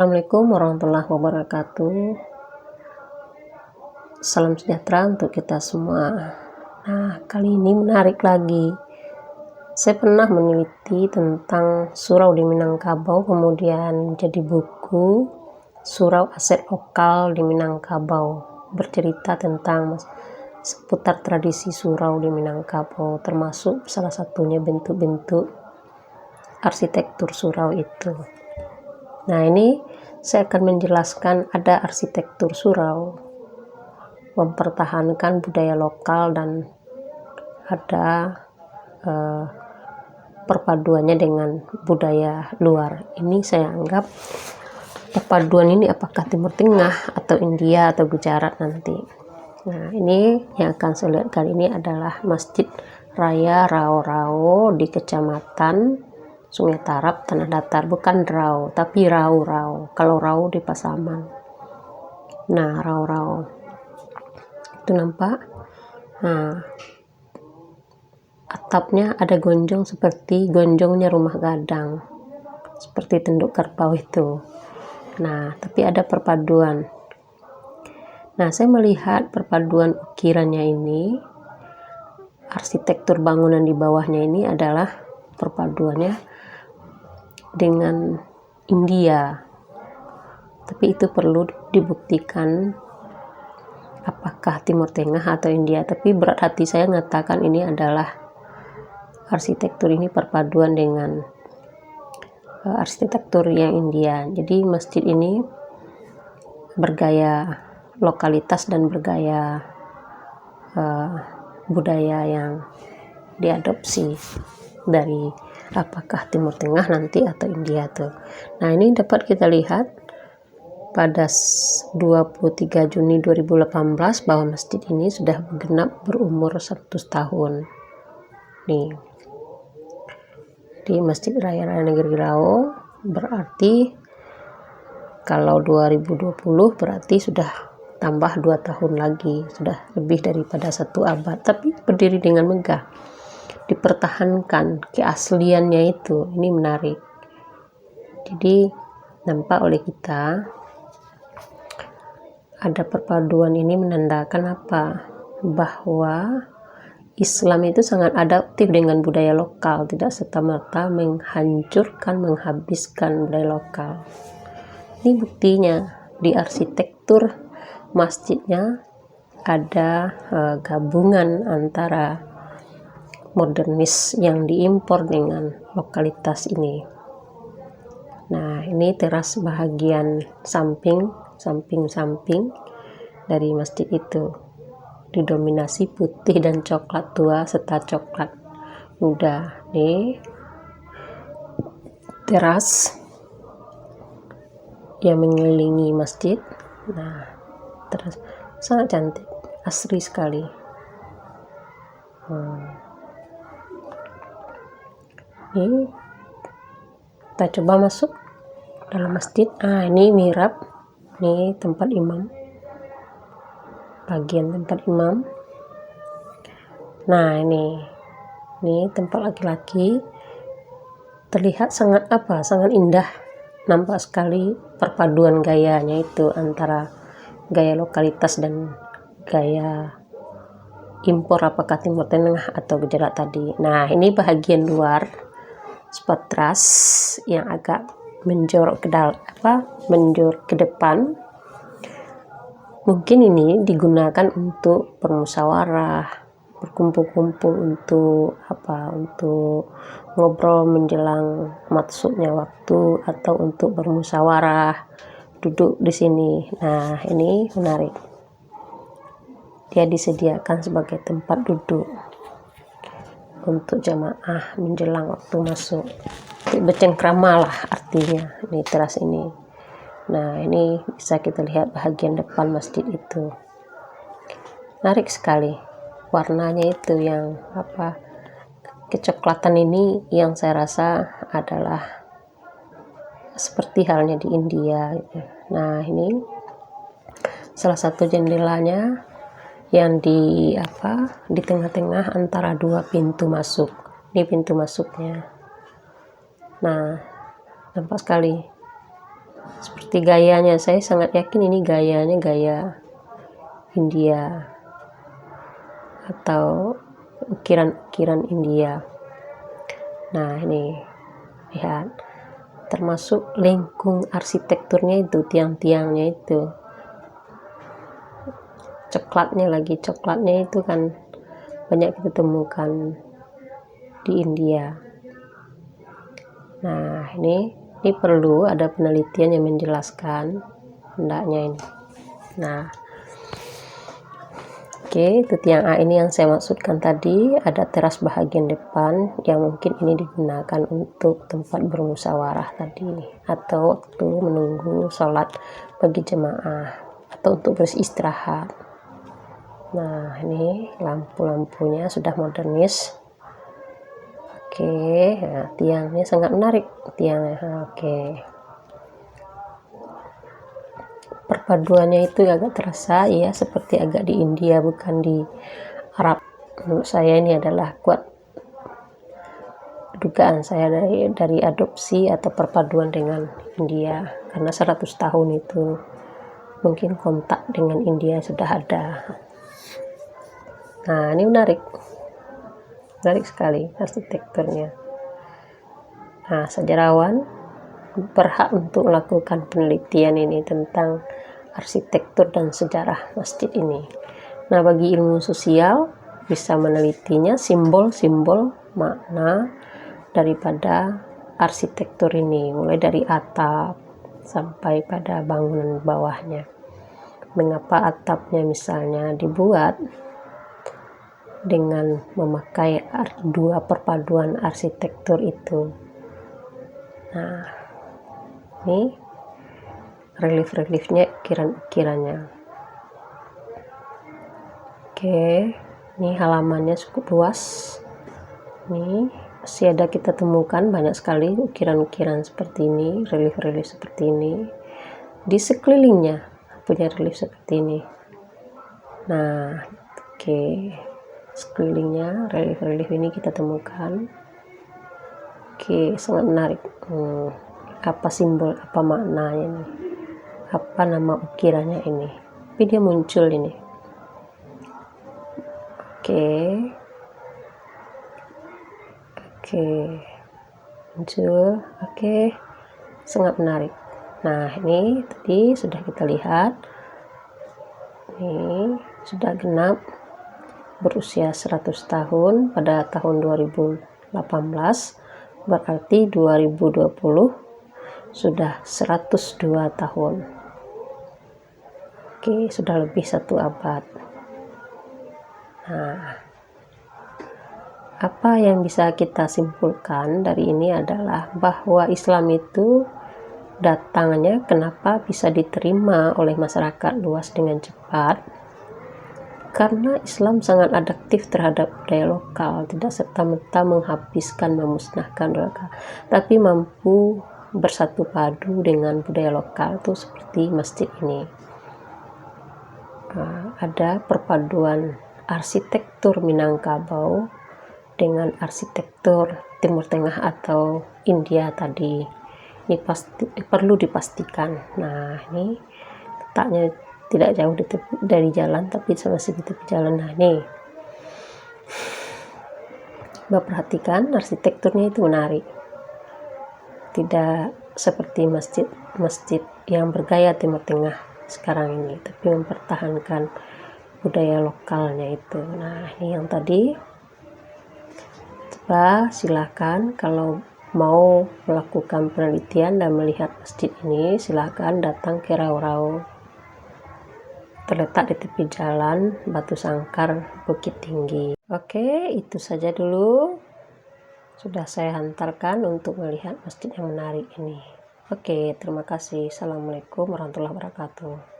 Assalamualaikum warahmatullahi wabarakatuh. Salam sejahtera untuk kita semua. Nah, kali ini menarik lagi. Saya pernah meneliti tentang surau di Minangkabau, kemudian jadi buku Surau Aset Lokal di Minangkabau, bercerita tentang seputar tradisi surau di Minangkabau, termasuk salah satunya bentuk-bentuk arsitektur surau itu. Nah, ini saya akan menjelaskan ada arsitektur surau, mempertahankan budaya lokal, dan ada perpaduannya dengan budaya luar. Ini saya anggap perpaduan ini apakah Timur Tengah atau India atau Gujarat nanti. Nah, ini yang akan saya lihat kali ini adalah Masjid Raya Rao-Rao di Kecamatan Sungai Tarap, Tanah Datar. Bukan Rau, tapi Rau-Rau. Kalau Rau di Pasaman. Nah, Rau-Rau itu nampak. Nah, atapnya ada gonjong seperti gonjongnya rumah gadang, seperti tenduk kerbau itu. Nah, tapi ada perpaduan. Nah, saya melihat perpaduan ukirannya ini, arsitektur bangunan di bawahnya ini adalah perpaduannya dengan India. Tapi itu perlu dibuktikan apakah Timur Tengah atau India. Tapi berat hati saya mengatakan ini adalah arsitektur ini perpaduan dengan arsitektur yang India. Jadi masjid ini bergaya lokalitas dan bergaya budaya yang diadopsi dari apakah Timur Tengah nanti atau India tuh. Nah, ini dapat kita lihat pada 23 Juni 2018 bahwa masjid ini sudah genap berumur 100 tahun. Nih, di Masjid Raya Negeri Rau, berarti kalau 2020 berarti sudah tambah 2 tahun lagi, sudah lebih daripada 1 abad, tapi berdiri dengan megah, dipertahankan keasliannya itu. Ini menarik. Jadi nampak oleh kita ada perpaduan ini menandakan apa? Bahwa Islam itu sangat adaptif dengan budaya lokal, tidak serta-merta menghancurkan, menghabiskan budaya lokal. Ini buktinya di arsitektur masjidnya ada gabungan antara modernis yang diimpor dengan lokalitas ini. Nah, ini teras bahagian samping dari masjid itu didominasi putih dan coklat tua serta coklat muda. Nih, teras yang mengelilingi masjid. Nah, teras sangat cantik, asri sekali. Ini kita coba masuk dalam masjid. Ini mihrab, ini tempat imam, bagian tempat imam. Nah, ini tempat laki-laki, terlihat sangat sangat indah. Nampak sekali perpaduan gayanya itu antara gaya lokalitas dan gaya impor, apakah Timur Tengah atau Gujarat tadi. Nah, ini bahagian luar spot teras yang agak menjorok ke depan. Mungkin ini digunakan untuk bermusyawarah, berkumpul-kumpul untuk ngobrol menjelang masuknya waktu, atau untuk bermusyawarah duduk di sini. Nah, ini menarik. Dia disediakan sebagai tempat duduk untuk jamaah menjelang waktu masuk. Bercengkrama lah artinya ini teras ini. Nah, ini bisa kita lihat bahagian depan masjid itu. Menarik sekali. Warnanya itu yang kecoklatan ini yang saya rasa adalah seperti halnya di India gitu. Nah, ini salah satu jendelanya yang di tengah-tengah antara 2 pintu masuk. Ini pintu masuknya. Nah, nampak sekali seperti gayanya, saya sangat yakin ini gayanya gaya India atau ukiran-ukiran India. Nah ini lihat, termasuk lengkung arsitekturnya itu, tiang-tiangnya itu coklatnya itu kan banyak kita temukan di India. Nah ini perlu ada penelitian yang menjelaskan hendaknya ini. Nah oke, itu tiang A ini yang saya maksudkan tadi. Ada teras bahagian depan yang mungkin ini digunakan untuk tempat bermusyawarah tadi, atau waktu menunggu sholat bagi jemaah, atau untuk beristirahat. Nah ini lampu-lampunya sudah modernis. Oke, nah, tiangnya sangat menarik tiangnya. Oke, perpaduannya itu agak terasa ya seperti agak di India, bukan di Arab. Menurut saya ini adalah kuat dugaan saya dari adopsi atau perpaduan dengan India, karena 100 tahun itu mungkin kontak dengan India sudah ada. Nah ini menarik sekali arsitekturnya. Nah sejarawan berhak untuk melakukan penelitian ini tentang arsitektur dan sejarah masjid ini. Nah bagi ilmu sosial bisa menelitinya simbol-simbol makna daripada arsitektur ini, mulai dari atap sampai pada bangunan bawahnya. Mengapa atapnya misalnya dibuat dengan memakai dua perpaduan arsitektur itu. Nah ini relief-reliefnya, ukiran-ukirannya. Oke, ini halamannya cukup luas. Ini masih ada kita temukan banyak sekali ukiran-ukiran seperti ini, relief-relief seperti ini. Di sekelilingnya punya relief seperti ini. Nah oke, sekelilingnya relief-relief ini kita temukan. Oke, sangat menarik. Apa simbol, apa maknanya ini, apa nama ukirannya ini, tapi dia muncul ini. Oke, muncul. Oke, sangat menarik. Nah ini tadi sudah kita lihat, ini sudah genap berusia 100 tahun pada tahun 2018, berarti 2020 sudah 102 tahun. Oke, sudah lebih 1 abad. Nah, apa yang bisa kita simpulkan dari ini adalah bahwa Islam itu datangnya kenapa bisa diterima oleh masyarakat luas dengan cepat, karena Islam sangat adaptif terhadap budaya lokal, tidak serta-merta menghabiskan, memusnahkan lokal, tapi mampu bersatu padu dengan budaya lokal itu seperti masjid ini. Ada perpaduan arsitektur Minangkabau dengan arsitektur Timur Tengah atau India tadi. Ini pasti perlu dipastikan. Nah ini letaknya tidak jauh dari jalan, tapi masih di tepi jalan. Nah ini coba perhatikan, arsitekturnya itu menarik, tidak seperti masjid yang bergaya Timur Tengah sekarang ini, tapi mempertahankan budaya lokalnya itu. Nah ini yang tadi. Coba silakan kalau mau melakukan penelitian dan melihat masjid ini, silakan datang ke Rau-Rau, terletak di tepi jalan Batu Sangkar, Bukit Tinggi. Oke, itu saja dulu sudah saya hantarkan untuk melihat masjid yang menarik ini. Oke, terima kasih. Assalamualaikum warahmatullahi wabarakatuh.